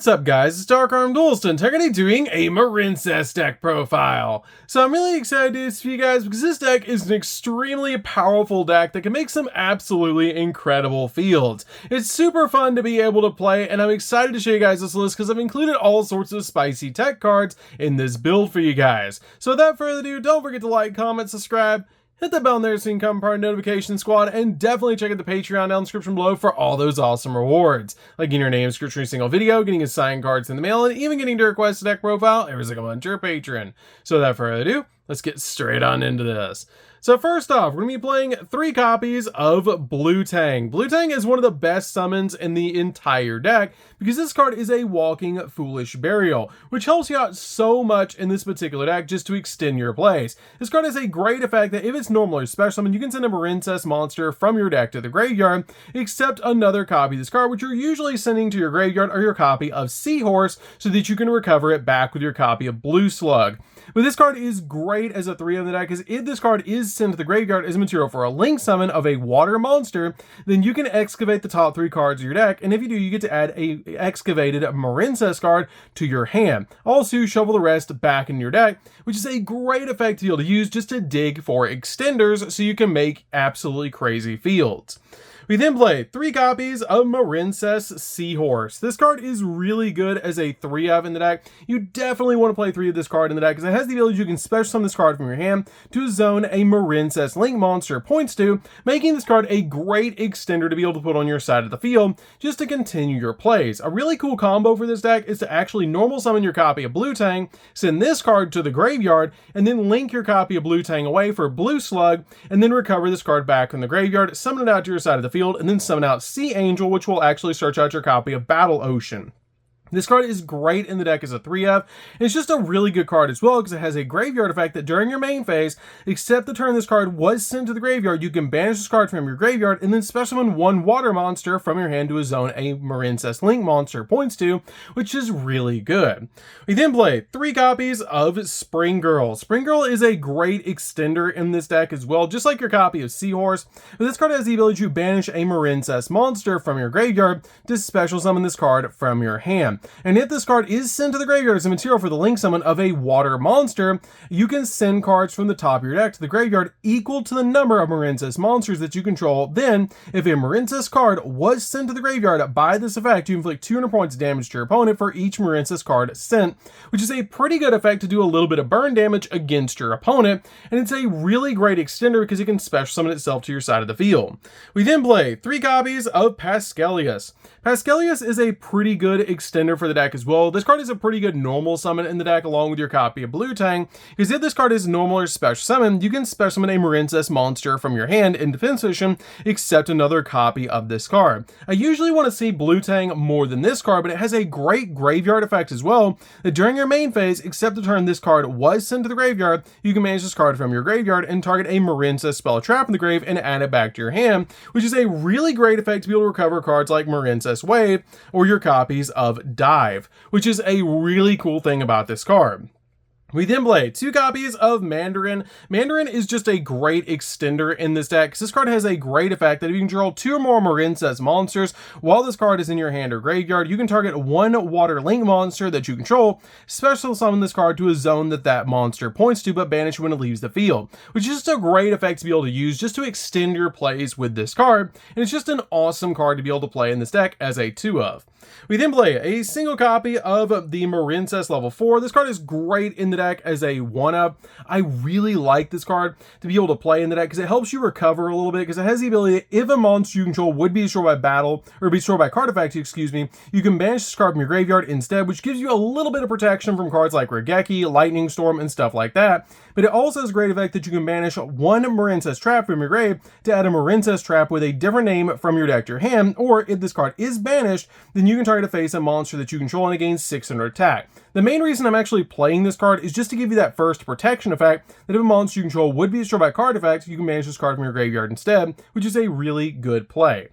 What's up guys, it's DarkArmedDuelist and today doing a Marincess deck profile. So I'm really excited to do this for you guys because this deck is an extremely powerful deck that can make some absolutely incredible fields. It's super fun to be able to play and I'm excited to show you guys this list because I've included all sorts of spicy tech cards in this build for you guys. So without further ado, don't forget to like, comment, subscribe, hit that bell in there so you can become part of the notification squad, and definitely check out the Patreon down in the description below for all those awesome rewards. Like getting your name description in a single video, getting his signed cards in the mail, and even getting to request a deck profile every single month to your patron. So without further ado, let's get straight on into this. So first off, we're going to be playing 3 copies of Blue Tang. Blue Tang is one of the best summons in the entire deck because this card is a walking Foolish Burial, which helps you out so much in this particular deck just to extend your plays. This card has a great effect that if it's normal or special summon, you can send a Marincess monster from your deck to the graveyard, except another copy of this card, which you're usually sending to your graveyard or your copy of Seahorse so that you can recover it back with your copy of Blue Slug. But this card is great as a 3 in the deck because if this card is sent to the graveyard as a material for a link summon of a water monster, then you can excavate the top 3 cards of your deck, and if you do, you get to add a excavated Marincess card to your hand. Also, shuffle the rest back in your deck, which is a great effect to be able to use just to dig for extenders so you can make absolutely crazy fields. We then play 3 copies of Marincess Seahorse. This card is really good as a 3 of in the deck. You definitely want to play 3 of this card in the deck because it has the ability you can special summon this card from your hand to zone a Marincess link monster points to, making this card a great extender to be able to put on your side of the field just to continue your plays. A really cool combo for this deck is to actually normal summon your copy of Blue Tang, send this card to the graveyard, and then link your copy of Blue Tang away for Blue Slug, and then recover this card back from the graveyard, summon it out to your side of the field, and then summon out Sea Angel, which will actually search out your copy of Battle Ocean. This card is great in the deck as a 3F. It's just a really good card as well because it has a graveyard effect that during your main phase, except the turn this card was sent to the graveyard, you can banish this card from your graveyard and then special summon 1 water monster from your hand to a zone a Marincess link monster points to, which is really good. We then play 3 copies of Spring Girl. Spring Girl is a great extender in this deck as well, just like your copy of Seahorse. But this card has the ability to banish a Marincess monster from your graveyard to special summon this card from your hand. And if this card is sent to the graveyard as a material for the link summon of a water monster, you can send cards from the top of your deck to the graveyard equal to the number of Marincess monsters that you control. Then, if a Marincess card was sent to the graveyard by this effect, you inflict 200 points of damage to your opponent for each Marincess card sent, which is a pretty good effect to do a little bit of burn damage against your opponent, and it's a really great extender because it can special summon itself to your side of the field. We then play 3 copies of Pascalius. Pascalius is a pretty good extender for the deck as well. This card is a pretty good normal summon in the deck along with your copy of Blue Tang, because if this card is normal or special summon, you can special summon a Marincess monster from your hand in defense position, except another copy of this card. I usually want to see Blue Tang more than this card, but it has a great graveyard effect as well, that during your main phase, except the turn this card was sent to the graveyard, you can manage this card from your graveyard and target a Marincess spell trap in the grave and add it back to your hand, which is a really great effect to be able to recover cards like Marincess Wave or your copies of Dive, which is a really cool thing about this card. We then play 2 copies of Mandarin. Mandarin is just a great extender in this deck because this card has a great effect that if you control 2 or more Marincess monsters while this card is in your hand or graveyard, you can target 1 water link monster that you control, special summon this card to a zone that that monster points to, but banish when it leaves the field, which is just a great effect to be able to use just to extend your plays with this card, and it's just an awesome card to be able to play in this deck as a 2 of. We then play a single copy of the Marincess level 4. This card is great in the deck as a 1-of. I really like this card to be able to play in the deck because it helps you recover a little bit because it has the ability, if a monster you control would be destroyed by battle, or be destroyed by card effect, excuse me, you can banish this card from your graveyard instead, which gives you a little bit of protection from cards like Regeki, Lightning Storm, and stuff like that. But it also has a great effect that you can banish 1 Marincess trap from your grave to add a Marincess trap with a different name from your deck to your hand, or if this card is banished, then you can target a face a monster that you control and it gains 600 attack. The main reason I'm actually playing this card is just to give you that first protection effect that if a monster you control would be destroyed by card effects, you can banish this card from your graveyard instead, which is a really good play.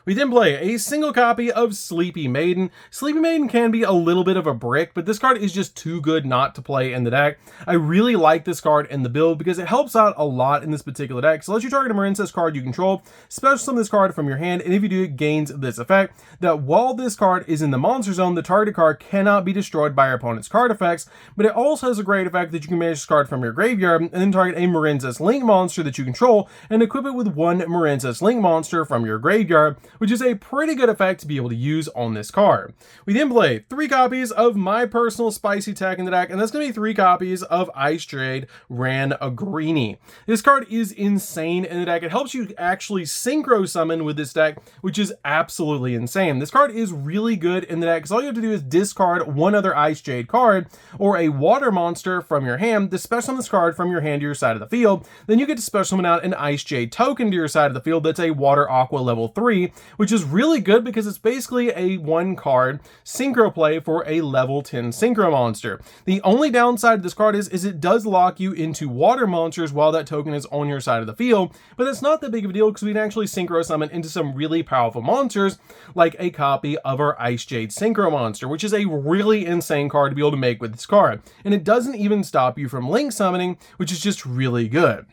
We then play a single copy of Sleepy Maiden. Sleepy Maiden can be a little bit of a brick, but this card is just too good not to play in the deck. I really like this card in the build because it helps out a lot in this particular deck. So let you target a Marincess card you control, special summon this card from your hand, and if you do, it gains this effect, that while this card is in the monster zone, the targeted card cannot be destroyed by your opponent's card effects, but it also has a great effect that you can banish this card from your graveyard, and then target a Marincess Link monster that you control, and equip it with one Marincess Link monster from your graveyard, which is a pretty good effect to be able to use on this card. We then play 3 copies of my personal spicy tech in the deck, and that's going to be 3 copies of Ice Jade Ran a Greenie. This card is insane in the deck. It helps you actually synchro summon with this deck, which is absolutely insane. This card is really good in the deck because all you have to do is discard one other Ice Jade card or a water monster from your hand to special summon this card from your hand to your side of the field. Then you get to special summon out an Ice Jade token to your side of the field that's a water aqua level 3, which is really good because it's basically a 1 card synchro play for a level 10 synchro monster. The only downside of this card is it does lock you into water monsters while that token is on your side of the field, but that's not that big of a deal because we can actually synchro summon into some really powerful monsters like a copy of our Ice Jade synchro monster, which is a really insane card to be able to make with this card. And it doesn't even stop you from link summoning, which is just really good.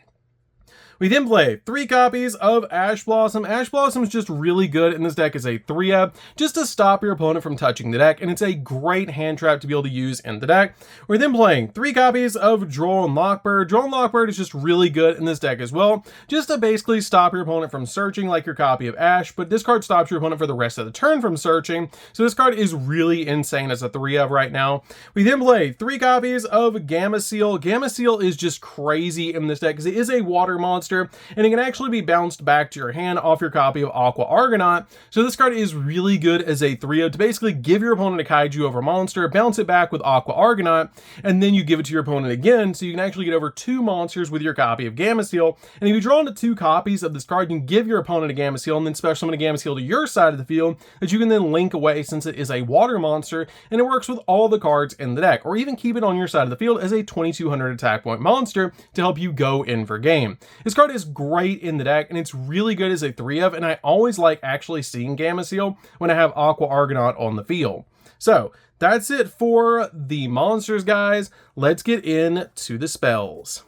We then play 3 copies of Ash Blossom. Ash Blossom is just really good in this deck as a 3-up, just to stop your opponent from touching the deck, and it's a great hand trap to be able to use in the deck. We're then playing 3 copies of Droll and Lockbird. Droll and Lockbird is just really good in this deck as well, just to basically stop your opponent from searching like your copy of Ash, but this card stops your opponent for the rest of the turn from searching, so this card is really insane as a 3-up right now. We then play 3 copies of Gamma Seal. Gamma Seal is just crazy in this deck because it is a water monster, and it can actually be bounced back to your hand off your copy of Aqua Argonaut. So this card is really good as a 3-up to basically give your opponent a kaiju over monster, bounce it back with Aqua Argonaut, and then you give it to your opponent again, so you can actually get over 2 monsters with your copy of Gamma Seal. And if you draw into 2 copies of this card, you can give your opponent a Gamma Seal and then special summon a Gamma Seal to your side of the field that you can then link away since it is a water monster, and it works with all the cards in the deck, or even keep it on your side of the field as a 2200 attack point monster to help you go in for game. This card is great in the deck, and it's really good as a 3-up, and I always like actually seeing Gamma Seal when I have Aqua Argonaut on the field. So that's it for the monsters, guys. Let's get into the spells.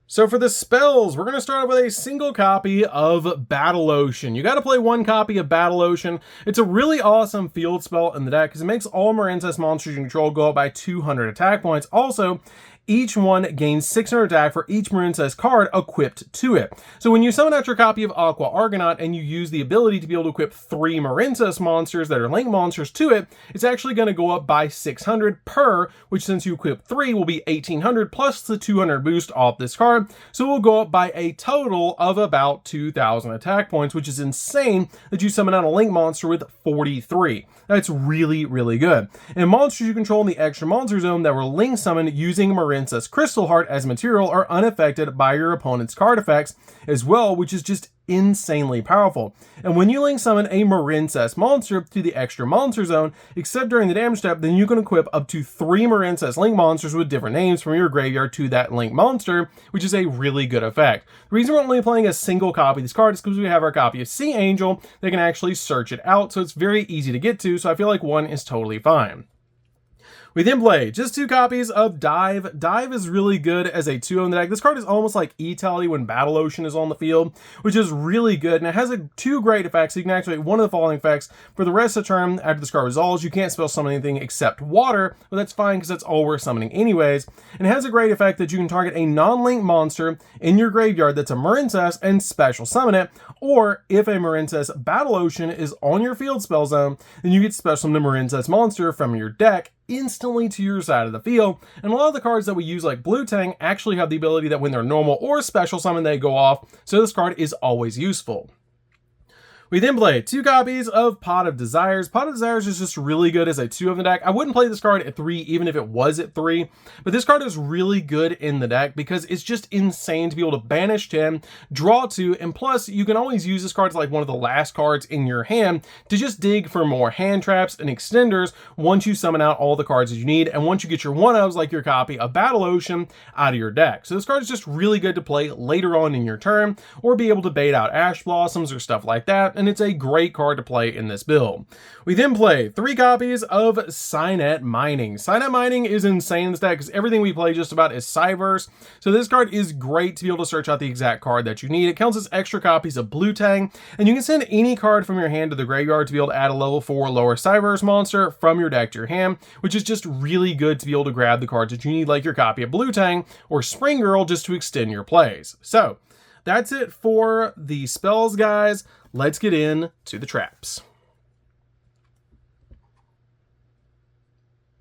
So for the spells, we're going to start with a single copy of Battle Ocean. You got to play 1 copy of Battle Ocean. It's a really awesome field spell in the deck because it makes all Marincess monsters you control go up by 200 attack points. Also, each one gains 600 attack for each Marincess card equipped to it. So when you summon out your copy of Aqua Argonaut and you use the ability to be able to equip 3 Marincess monsters that are link monsters to it, it's actually going to go up by 600 per, which since you equip 3 will be 1800 plus the 200 boost off this card. So it will go up by a total of about 2000 attack points, which is insane that you summon out a link monster with 43. That's really, really good. And monsters you control in the extra monster zone that were link summoned using Marincess Crystal Heart as material are unaffected by your opponent's card effects as well, which is just insanely powerful. And when you link summon a Marincess monster to the extra monster zone, except during the damage step, then you can equip up to 3 Marincess link monsters with different names from your graveyard to that link monster, which is a really good effect. The reason we're only playing a single copy of this card is because we have our copy of Sea Angel that can actually search it out, so it's very easy to get to, so I feel like 1 is totally fine. We then play just 2 copies of Dive. Dive is really good as a 2 on the deck. This card is almost like E-Tally when Battle Ocean is on the field, which is really good. And it has 2 great effects. You can activate one of the following effects. For the rest of the turn, after this card resolves, you can't spell summon anything except water, but that's fine because that's all we're summoning anyways. And it has a great effect that you can target a non-link monster in your graveyard that's a Marincess and special summon it. Or if a Marincess Battle Ocean is on your field spell zone, then you get special summon a Marincess monster from your deck instantly to your side of the field. And a lot of the cards that we use like Blue Tang actually have the ability that when they're normal or special summon they go off, so this card is always useful. We then play 2 copies of Pot of Desires. Pot of Desires is just really good as a 2 of the deck. I wouldn't play this card at 3 even if it was at 3, but this card is really good in the deck because it's just insane to be able to banish 10, draw 2, and plus you can always use this card as like one of the last cards in your hand to just dig for more hand traps and extenders once you summon out all the cards that you need, and once you get your one-ofs like your copy of Battle Ocean out of your deck. So this card is just really good to play later on in your turn, or be able to bait out Ash Blossoms or stuff like that, and it's a great card to play in this build. We then play 3 copies of Signet Mining. Signet Mining is insane in this deck because everything we play just about is Cyverse, so this card is great to be able to search out the exact card that you need. It counts as extra copies of Blue Tang, and you can send any card from your hand to the graveyard to be able to add a level 4 lower Cyverse monster from your deck to your hand, which is just really good to be able to grab the cards that you need, like your copy of Blue Tang or Spring Girl, just to extend your plays. So that's it for the spells, guys. Let's get into the traps.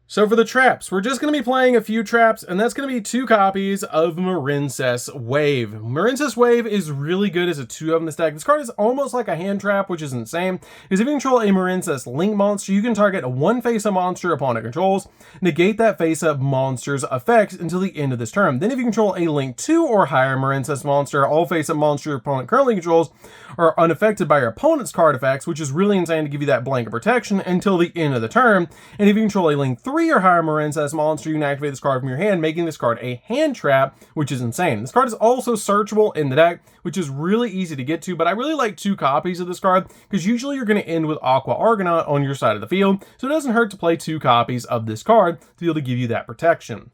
So for the traps, we're just going to be playing a few traps, and that's going to be 2 copies of Marincess Wave. Marincess Wave is really good as a 2 of this deck. This card is almost like a hand trap, which is insane, because if you control a Marincess Link monster, you can target a 1 face-up monster upon it controls, negate that face-up monster's effects until the end of this turn. Then if you control a Link 2 or higher Marincess monster, all face-up monster your opponent currently controls are unaffected by your opponent's card effects, which is really insane to give you that blanket protection until the end of the turn. And if you control a Link 3 or higher Marincess monster, you can activate this card from your hand, making this card a hand trap, which is insane. This card is also searchable in the deck, which is really easy to get to, but I really like 2 copies of this card because usually you're going to end with Aqua Argonaut on your side of the field, so it doesn't hurt to play 2 copies of this card to be able to give you that protection.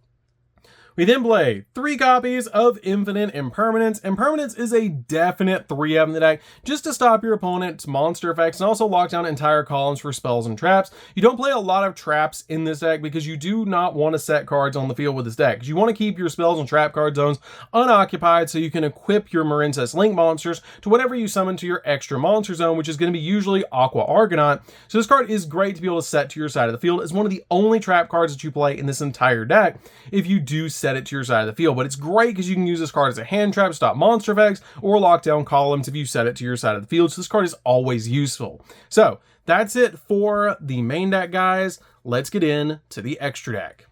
We then play 3 copies of Infinite Impermanence. Impermanence is a definite 3 of in the deck, just to stop your opponent's monster effects and also lock down entire columns for spells and traps. You don't play a lot of traps in this deck because you do not want to set cards on the field with this deck, because you want to keep your spells and trap card zones unoccupied so you can equip your Marincess Link monsters to whatever you summon to your extra monster zone, which is going to be usually Aqua Argonaut. So this card is great to be able to set to your side of the field. It's one of the only trap cards that you play in this entire deck if you do set it to your side of the field, but it's great because you can use this card as a hand trap to stop monster effects or lock down columns if you set it to your side of the field, so this card is always useful. So that's it for the main deck, guys. Let's get into the extra deck.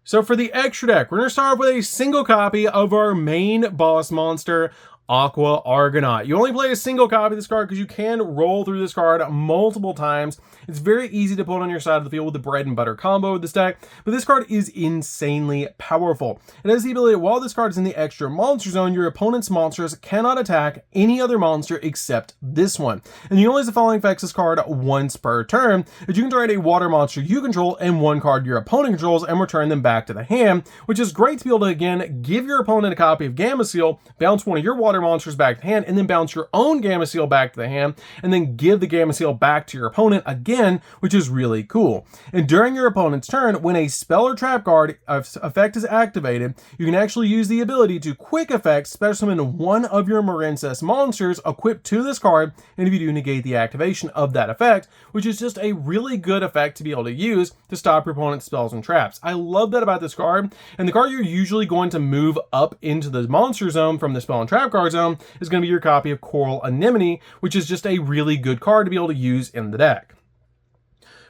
So for the extra deck, we're going to start with a single copy of our main boss monster, Aqua Argonaut. You only play a single copy of this card because you can roll through this card multiple times. It's very easy to put on your side of the field with the bread and butter combo with this deck, but this card is insanely powerful. It has the ability, while this card is in the extra monster zone, your opponent's monsters cannot attack any other monster except this one. And you only use the following effects this card once per turn, that you can target a water monster you control and 1 card your opponent controls and return them back to the hand, which is great to be able to, again, give your opponent a copy of Gamma Seal, bounce one of your water monsters back to the hand, and then bounce your own Gamma Seal back to the hand, and then give the Gamma Seal back to your opponent again, which is really cool. And during your opponent's turn, when a spell or trap card effect is activated, you can actually use the ability to quick effect special summon 1 of your Marincess monsters equipped to this card, and if you do, negate the activation of that effect, which is just a really good effect to be able to use to stop your opponent's spells and traps. I love that about this card, and the card you're usually going to move up into the monster zone from the spell and trap card zone is going to be your copy of Coral Anemone, which is just a really good card to be able to use in the deck.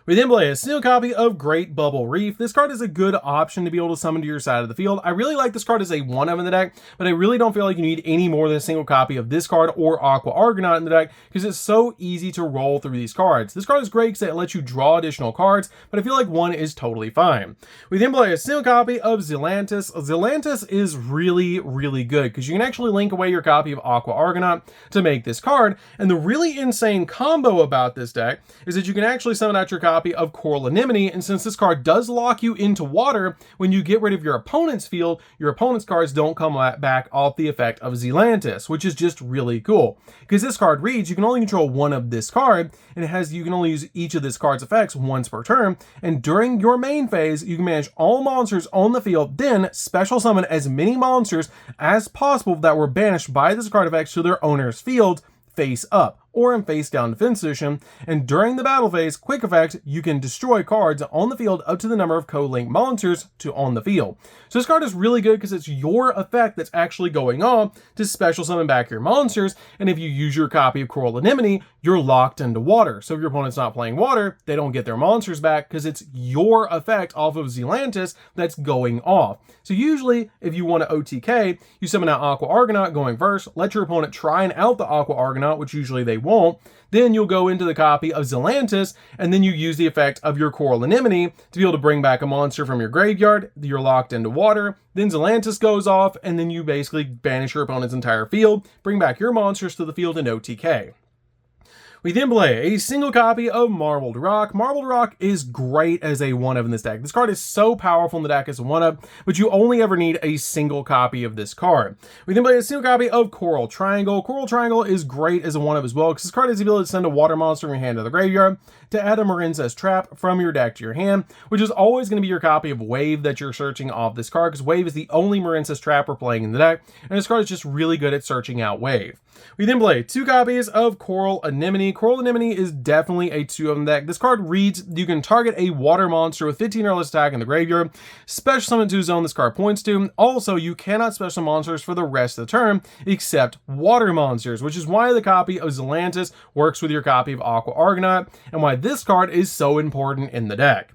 We then play a single copy of Great Bubble Reef. This card is a good option to be able to summon to your side of the field. I really like this card as a 1-of in the deck, but I really don't feel like you need any more than a single copy of this card or Aqua Argonaut in the deck because it's so easy to roll through these cards. This card is great because it lets you draw additional cards, but I feel like 1 is totally fine. We then play a single copy of Zelantis. Zelantis is really, really good because you can actually link away your copy of Aqua Argonaut to make this card, and the really insane combo about this deck is that you can actually summon out your copy of Coral Anemone, and since this card does lock you into water, when you get rid of your opponent's field, your opponent's cards don't come back off the effect of Zelantis, which is just really cool. Because this card reads, you can only control 1 of this card, and you can only use each of this card's effects once per turn, and during your main phase, you can manage all monsters on the field, then special summon as many monsters as possible that were banished by this card effect to their owner's field, face up. or in face down defense position, and during the battle phase, quick effect, you can destroy cards on the field up to the number of co-linked monsters to on the field. So this card is really good because it's your effect that's actually going on to special summon back your monsters, and if you use your copy of Coral Anemone, you're locked into water. So if your opponent's not playing water, they don't get their monsters back because it's your effect off of Zelantis that's going off. So usually, if you want to OTK, you summon out Aqua Argonaut going first, let your opponent try and out the Aqua Argonaut, which usually they won't, then you'll go into the copy of Zelantis, and then you use the effect of your Coral Anemone to be able to bring back a monster from your graveyard. You're locked into water, then Zelantis goes off, and then you basically banish your opponent's entire field, bring back your monsters to the field and OTK. We then play a single copy of Marbled Rock. Marbled Rock is great as a 1-of in this deck. This card is so powerful in the deck as a 1-of, but you only ever need a single copy of this card. We then play a single copy of Coral Triangle. Coral Triangle is great as a 1-of as well, because this card has the ability to send a water monster from your hand to the graveyard, to add a Marincess trap from your deck to your hand, which is always going to be your copy of Wave that you're searching off this card, because Wave is the only Marincess trap we're playing in the deck, and this card is just really good at searching out Wave. We then play 2 copies of Coral Anemone. Coral Anemone is definitely a 2-of in the deck. This card reads, you can target a water monster with 15 or less attack in the graveyard, special summon to zone this card points to. Also, you cannot special summon monsters for the rest of the turn, except water monsters, which is why the copy of Zelantis works with your copy of Aqua Argonaut, and why this card is so important in the deck.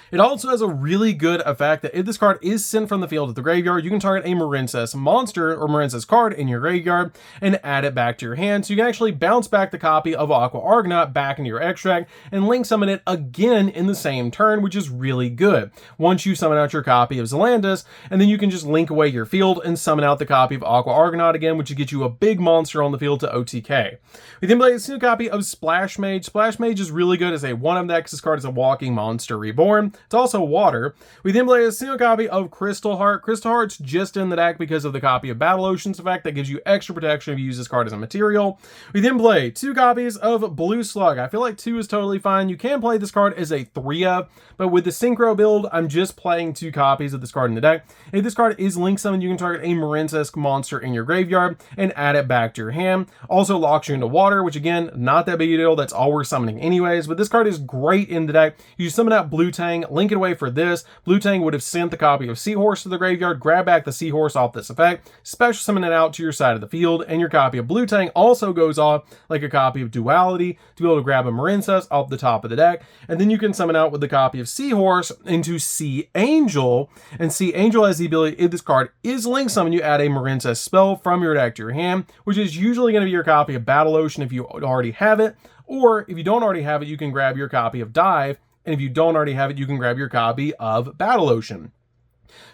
It also has a really good effect that if this card is sent from the field to the graveyard, you can target a Marincess monster or Marincess card in your graveyard and add it back to your hand. So you can actually bounce back the copy of Aqua Argonaut back into your extract and link summon it again in the same turn, which is really good. Once you summon out your copy of Zelantis, and then you can just link away your field and summon out the copy of Aqua Argonaut again, which will get you a big monster on the field to OTK. We then play a single copy of Splash Mage. Splash Mage is really good as a 1-of deck. This card is a walking monster reborn. It's also water. We then play a single copy of Crystal Heart. Crystal Heart's just in the deck because of the copy of Battle Ocean's effect that gives you extra protection if you use this card as a material. We then play 2 copies of Blue Slug. I feel like 2 is totally fine. You can play this card as a 3-of, but with the Synchro build, I'm just playing 2 copies of this card in the deck. If this card is link summoned, you can target a Marincess monster in your graveyard and add it back to your hand. Also locks you into water, which again, not that big a deal. That's all we're summoning anyways, but this card is great in the deck. You summon out Blue Tang, link it away for this. Blue Tang would have sent the copy of Seahorse to the graveyard, grab back the Seahorse off this effect, special summon it out to your side of the field, and your copy of Blue Tang also goes off like a copy of Duality to be able to grab a Marincess off the top of the deck, and then you can summon out with the copy of Seahorse into Sea Angel, and Sea Angel has the ability, if this card is link summoned, you add a Marincess spell from your deck to your hand, which is usually going to be your copy of Battle Ocean if you already have it, or if you don't already have it, you can grab your copy of Dive, and if you don't already have it, you can grab your copy of Battle Ocean.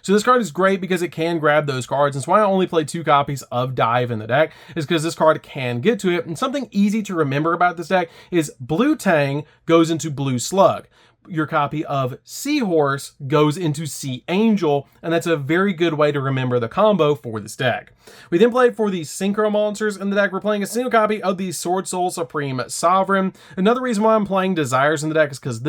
So this card is great because it can grab those cards. That's why I only play 2 copies of Dive in the deck, is because this card can get to it. And something easy to remember about this deck is Blue Tang goes into Blue Slug. Your copy of Seahorse goes into Sea Angel, and that's a very good way to remember the combo for this deck. We then play for the Synchro monsters in the deck. We're playing a single copy of the Sword Soul Supreme Sovereign. Another reason why I'm playing Desires in the deck is because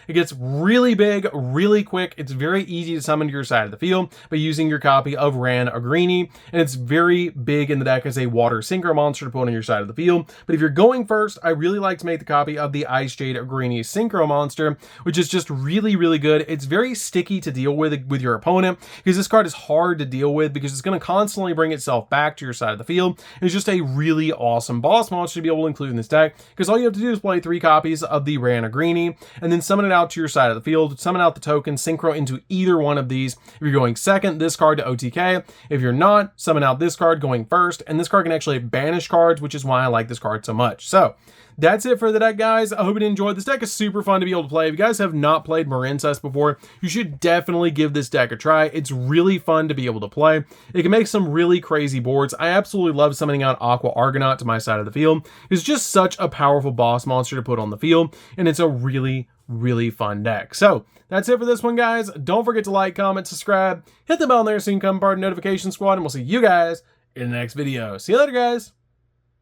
it gets really big, really quick. It's very easy to summon to your side of the field by using your copy of Ran Agrini, and it's very big in the deck as a water Synchro monster to put on your side of the field. But if you're going first, I really like to make the copy of the Ice Jade Agrini Synchro monster, which is just really, really good. It's very sticky to deal with your opponent, because this card is hard to deal with because it's going to constantly bring itself back to your side of the field. It's just a really awesome boss monster to be able to include in this deck, because all you have to do is play 3 copies of the Ran Agrini and then summon it out to your side of the field, summon out the token, synchro into either one of these. If you're going second, this card to OTK. If you're not, summon out this card going first, and this card can actually banish cards, which is why I like this card so much. So that's it for the deck, guys. I hope you enjoyed. This deck is super fun to be able to play. If you guys have not played Marincess before, you should definitely give this deck a try. It's really fun to be able to play. It can make some really crazy boards. I absolutely love summoning out Aqua Argonaut to my side of the field. It's just such a powerful boss monster to put on the field, and it's a really, really fun deck. So that's it for this one, guys. Don't forget to like, comment, subscribe, hit the bell there so you can become part of the notification squad, and we'll see you guys in the next video. See you later, guys.